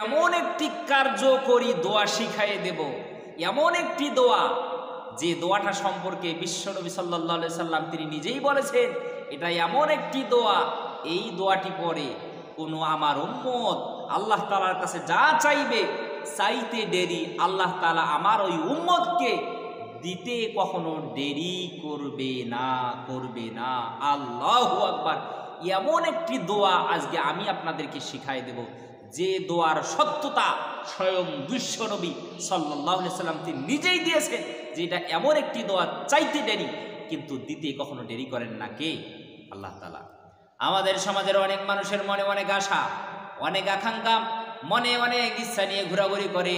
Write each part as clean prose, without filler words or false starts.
এমন একটি কার্যকরী দোয়া শিখাইয়ে দেব, এমন একটি দোয়া যে দোয়াটা সম্পর্কে বিশ্বনবী সাল্লাল্লাহু আলাইহি সাল্লাম তিনি নিজেই বলেছেন এটা এমন একটি দোয়া, এই দোয়াটি পড়ে কোনো আমার উম্মত আল্লাহ তাআলার কাছে যা চাইবে চাইতে দেরি আল্লাহ তাআলা আমার ওই উম্মতকে দিতে কখনো দেরি করবে না। আল্লাহু আকবার। এমন একটি দোয়া আজকে আমি আপনাদেরকে শিখাই দেব, যে দোয়ার সত্যতা স্বয়ং বিশ্বনবী সাল্লাল্লাহু আলাইহি সাল্লাম তিনি নিজেই দিয়েছেন, যে এটা এমন একটি দোয়া চাইতে দেরি কিন্তু দিতে কখনো দেরি করেন না কে? আল্লাহ তাআলা। আমাদের সমাজের অনেক মানুষের মনে অনেক আশা, অনেক আকাঙ্ক্ষা, মনে অনেক ইচ্ছা নিয়ে ঘোরাঘুরি করে।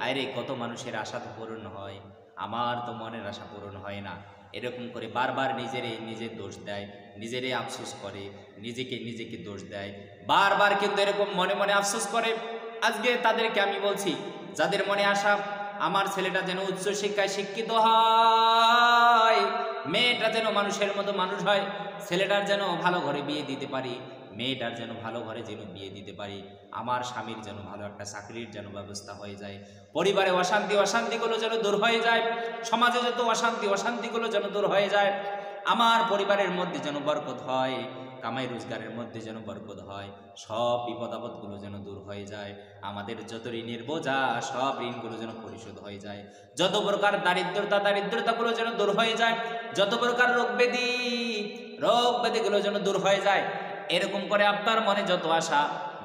আরে কত মানুষের আশা তো পূরণ হয়, আমার তো মনের আশা পূরণ হয় না। এরকম করে বারবার নিজের দোষ দেয়, নিজেরে আফসোস করে, নিজেকে দোষ দেয়, বারবার কিন্তু এরকম মনে মনে আফসোস করে। আজকে তাদেরকে আমি বলছি, যাদের মনে আশা আমার ছেলেটা যেন উচ্চ শিক্ষায় শিক্ষিত হয়, মেয়েটা যেন মানুষের মতো মানুষ হয়, ছেলেটার যেন ভালো ঘরে বিয়ে দিতে পারি, মেয়েটার যেন ভালো ঘরে যেন বিয়ে দিতে পারি, আমার স্বামীর যেন ভালো একটা চাকরির যেন ব্যবস্থা হয়ে যায়, পরিবারে অশান্তিগুলো যেন দূর হয়ে যায়, সমাজে যত অশান্তিগুলো যেন দূর হয়ে যায়, আমার পরিবারের মধ্যে যেন বরকত হয়, কামাই রোজগারের মধ্যে যেন বরকত হয়, সব বিপদ আপদগুলো যেন দূর হয়ে যায়, আমাদের যত ঋণের বোঝা সব ঋণগুলো যেন পরিশোধ হয়ে যায়, যত প্রকার দারিদ্রতাগুলো যেন দূর হয়ে যায়, যত প্রকার রোগ ব্যাধিগুলো যেন দূর হয়ে যায়। এরকম করে আপনার মনে যত আশা,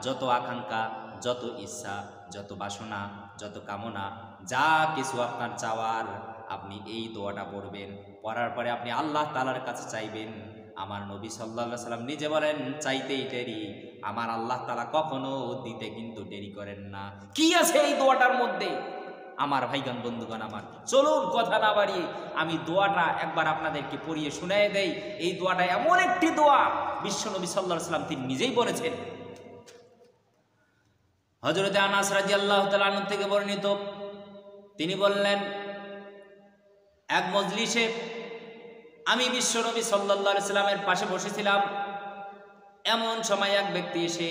যত আকাঙ্ক্ষা, যত ইচ্ছা, যত বাসনা, যত কামনা, যা কিছু আপনার চাওয়ার, আপনি এই দোয়াটা পড়বেন। পড়ার পরে আপনি আল্লাহ তাআলার কাছে চাইবেন। আমার নবী সাল্লাল্লাহু আলাইহি সাল্লাম নিজে বলেন, চাইতেই দেরি আমার আল্লাহ তাআলা কখনো দিতে কিন্তু দেরি করেন না। কি আছে এই দোয়াটার মধ্যে আমার ভাইগণ বন্ধুগণ আমার? চলুন কথা না বাড়িয়ে আমি দোয়াটা একবার আপনাদেরকে পড়িয়ে শুনিয়ে দেই। এই দোয়াটা এমন একটি দোয়া বিশ্বনবী সাল্লাল্লাহু আলাইহি সাল্লাম তিনি নিজেই বলেছেন। হযরতে আনাস রাদিয়াল্লাহু তাআলা আনহু থেকে বর্ণিত, তিনি বললেন, এক মজলিসে আমি বিশ্বনবী সাল্লাল্লাহু আলাইহি সাল্লামের পাশে বসেছিলাম। এমন সময় এক ব্যক্তি এসে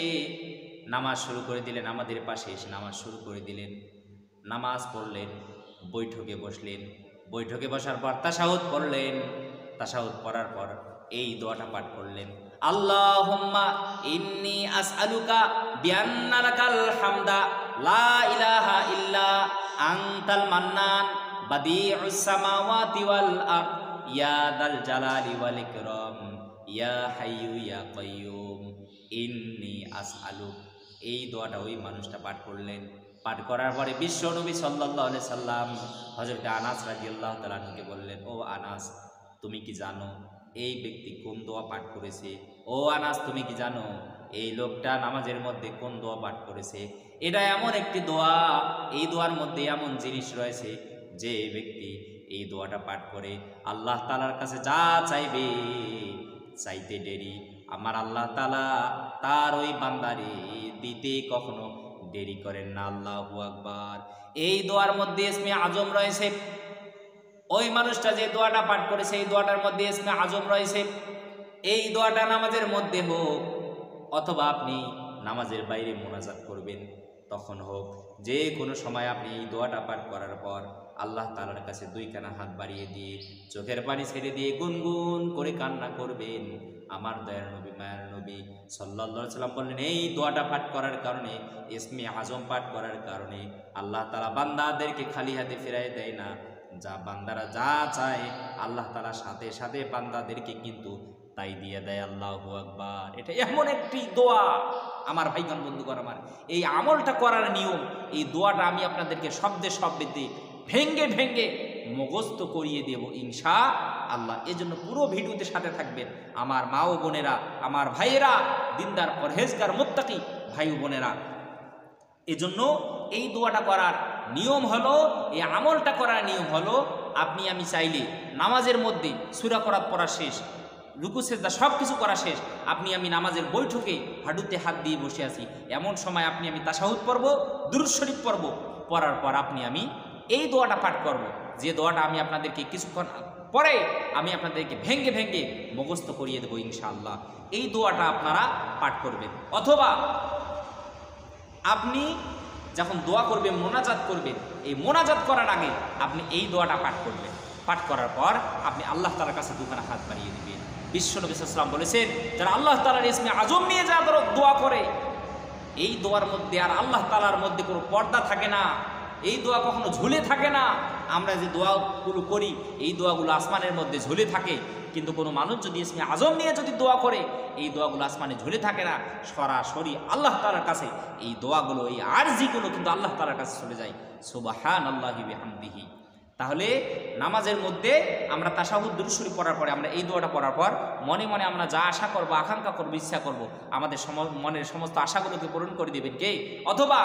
নামাজ শুরু করে দিলেন, আমাদের পাশে এসে নামাজ শুরু করে দিলেন। নামাজ পড়লেন, বৈঠকে বসলেন, বৈঠকে বসার পর তাশাহুদ পড়লেন, তাশাহুদ পড়ার পর এই দোয়াটা পাঠ করলেন, আল্লাহুম্মা ইন্নী আসআলুকা বিআন্না লাকাল হামদা লা ইলাহা ইল্লা আনতাল মান্নান বাদিউস সামাওয়াতি ওয়াল আরদ ইয়া দাল জালালি ওয়াল ইকরাম ইয়া হাইয়্যু ইয়া কাইয়্যুম ইন্নী আসআলুক। এই দোয়াটা ওই মানুষটা পাঠ করলেন। পাঠ করার পরে বিশ্বনবী সাল্লাল্লাহু আলাইহি সাল্লাম হযরত আনাস রাদিয়াল্লাহু তাআলা আনহুকে বললেন, ও আনাস, তুমি কি জানো এই ব্যক্তি কোন দোয়া পাঠ করেছে? ও আনাস, তুমি কি জানো এই লোকটা নামাজের মধ্যে কোন দোয়া পাঠ করেছে? এটা এমন একটি দোয়া, এই দোয়ার মধ্যে এমন জিনিস রয়েছে, যে ব্যক্তি এই দোয়াটা পাঠ করে আল্লাহ তাআলার কাছে যা চাইবে চাইতে দেরি আমার আল্লাহ তাআলা তার ওই বান্দারে দিতে কখনো দেরি করেন না। আল্লাহু আকবার। এই দোয়ার মধ্যে ইসমে আজম রয়েছে। ওই মানুষটা যে দোয়াটা পাঠ করেছে এই দোয়াটার মধ্যে ইসমে আজম রয়েছে। এই দোয়াটা নামাজের মধ্যে হোক অথবা আপনি নামাজের বাইরে মোনাজাত করবেন তখন হোক, যে কোনো সময় আপনি এই দোয়াটা পাঠ করার পর আল্লাহ তাআলার কাছে দুইখানা হাত বাড়িয়ে দিয়ে চোখের পানি ছেড়ে দিয়ে গুনগুন করে কান্না করবেন। আমার দয়ার নবী মায়ার নবী সাল্লাল্লাহু আলাইহি সাল্লাম বললেন, এই দোয়াটা পাঠ করার কারণে, ইসমে আজম পাঠ করার কারণে আল্লাহ তাআলা বান্দাদেরকে খালি হাতে ফিরাই দেয় না। যা বান্দারা যা চায় আল্লাহ তাআলা সাথে সাথে বান্দাদেরকে কিন্তু তাই দিয়ে দেয়। আল্লাহু আকবার। এটা এমন একটি দোয়া আমার ভাইগণ বন্ধুগণ আমার, এই আমলটা করার নিয়ম, এই দোয়াটা আমি আপনাদেরকে শব্দে ভেঙ্গে ভেঙ্গে মুখস্থ করিয়ে দেব ইনশাআল্লাহ। এজন্য পুরো ভিডিওতে সাথে থাকবেন আমার মা ও বোনেরা, আমার ভাইয়েরা, দিনদার পরহেজগার মুত্তাকি ভাই ও বোনেরা। এজন্য এই দোয়াটা করার নিয়ম হলো, এই আমলটা করার নিয়ম হলো, আপনি আমি চাইলে নামাজের মধ্যে সূরা করাত পড়া শেষ, রুকু সেজদা সব কিছু করা শেষ, আপনি আমি নামাজের বৈঠকে হাঁটুতে হাত দিয়ে বসে আছি, এমন সময় আপনি আমি তাশাহুদ পড়ব, দুরূদ শরীফ পড়ব, পড়ার পর আপনি আমি এই দোয়াটা পাঠ করব, যে দোয়াটা আমি আপনাদেরকে কিছুক্ষণ পরে আমি আপনাদেরকে ভেঙ্গে ভেঙ্গে মুখস্থ করিয়ে দেবো ইনশাআল্লাহ। এই দোয়াটা আপনারা পাঠ করবেন। অথবা আপনি যখন দোয়া করবেন, মোনাজাত করবেন, এই মোনাজাত করার আগে আপনি এই দোয়াটা পাঠ করবেন। পাঠ করার পর আপনি আল্লাহ তাআলার কাছে দুখানা হাত বাড়িয়ে দিবেন। বিশ্বনবী সাল্লাল্লাহু আলাইহি ওয়াসাল্লাম বলেছেন, যারা আল্লাহ তাআলার ইসমে আজম নিয়ে যা দোয়া করে, এই দোয়ার মধ্যে আর আল্লাহ তাআলার মধ্যে কোনো পর্দা থাকে না, এই দোয়া কখনো ঝুলে থাকে না। আমরা যে দোয়াগুলো করি, এই দোয়াগুলো আসমানের মধ্যে ঝুলে থাকে, কিন্তু কোনো মানুষ যদি ইসমে আজম নিয়ে যদি দোয়া করে, এই দোয়াগুলো আসমানে ঝুলে থাকে না, সরাসরি আল্লাহ তাআলার কাছে এই দোয়াগুলো, এই আরজিগুলো কিন্তু আল্লাহ তাআলার কাছে চলে যায়। সুবহানাল্লাহি বিহামদিহি। তাহলে নামাজের মধ্যে আমরা তাশাহুদ দুরূদ শরীফ পড়ার পরে, আমরা এই দোয়াটা পড়ার পর মনে মনে আমরা যা আশা করব, আকাঙ্ক্ষা করব, ইচ্ছা করব, আমাদের মনের সমস্ত আশাগুলোকে পূরণ করে দেবেন কে? অথবা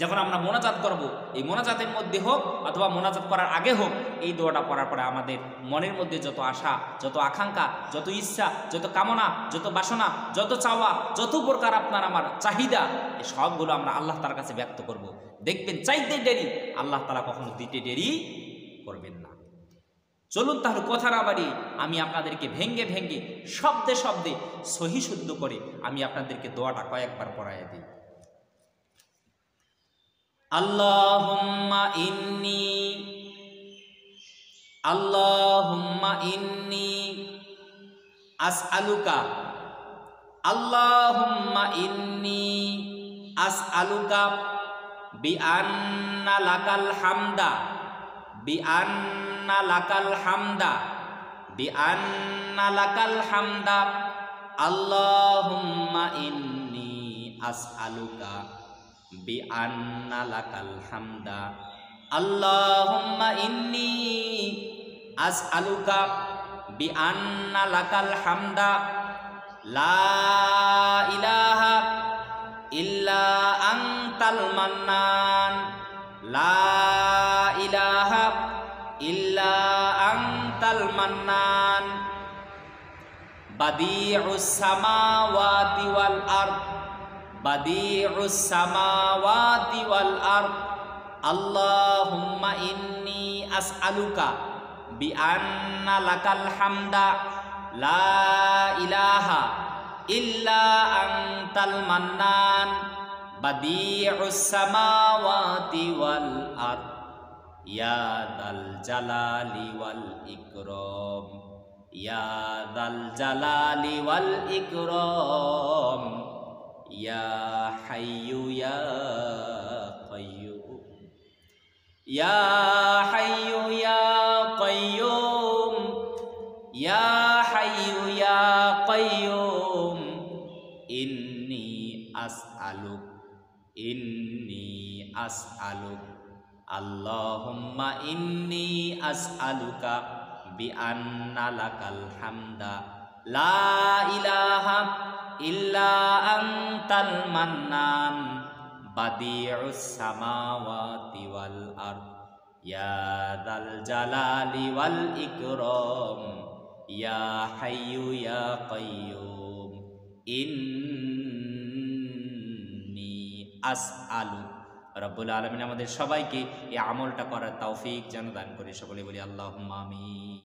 যখন আমরা মোনাজাত করব, এই মোনাজাতের মধ্যে হোক অথবা মোনাজাত করার আগে হোক, এই দোয়াটা পড়ার পরে আমাদের মনের মধ্যে যত আশা, যত আকাঙ্ক্ষা, যত ইচ্ছা, যত কামনা, যত বাসনা, যত চাওয়া, যত প্রকার আপনার আমার চাহিদা, এই সবগুলো আমরা আল্লাহ তাআলার কাছে ব্যক্ত করব। দেখবেন চাইতে দেরি, আল্লাহ তাআলা কখনো দিতে দেরি করবেন না। চলুন তাহলে কথা না বাড়িয়ে আমি আপনাদেরকে ভেঙ্গে ভেঙ্গে শব্দে শব্দে সহি শুদ্ধ করে আমি আপনাদেরকে দোয়াটা কয়েকবার পড়াইয়া দিই। আল্লাহুম্মা ইন্নী আসআলুকা, আল্লাহুম্মা ইন্নী আসআলুকা বিআন্না লাকাল হামদা, বিআন্না লাকাল হামদা, বিআন্না লাকাল হামদা, আল্লাহুম্মা ইন্নী আসআলুকা বিআন্না লাকাল হামদা, আল্লাহুম্মা ইন্নী আসআলুকা বিআন্না লাকাল হামদা, লা ইলাহা ইল্লা আনতাল মান্নান, লা ইলাহা ইল্লা আনতাল মান্নান, বাদিউস সামাওয়াতি ওয়াল আরদ, বাদিউস সামাওয়াতি ওয়াল আরদ, আল্লাহুম্মা ইন্নী আসআলুকা বিআন্না লাকাল হামদা, লা ইলাহা ইল্লা আনতাল মান্নান, বাদিউস সামাওয়াতি ওয়াল আরদ, ইয়া যাল জালালি ওয়াল ইকরাম, ইয়া যাল জালালি ওয়াল ইকরাম, ইয়া হাইয়ু ইয়া কাইয়্যুম, ইয়া হাইয়ু ইয়া কাইয়্যুম, ইয়া হাইয়ু ইয়া কাইয়্যুম, ইন্নী আসআলুক, ইন্নী আসআলুক, আল্লাহুম্মা ইন্নী আসআলুকা বিআন্না লাকাল হামদা, লা ইলাহা ইল্লা আনতাল মান্নান, বাদিউস সামাওয়াতি ওয়াল আরদ, ইয়া যাল জালালি ওয়াল ইকরাম, ইয়া হাইয়ু ইয়া কাইয়্যুম, ইন্নী আসআলুক। রব্বুল আলামিন আমাদের সবাইকে এই আমলটা করার তৌফিক যেন দান করে। সকলে বলি আল্লাহুম্মা আমিন।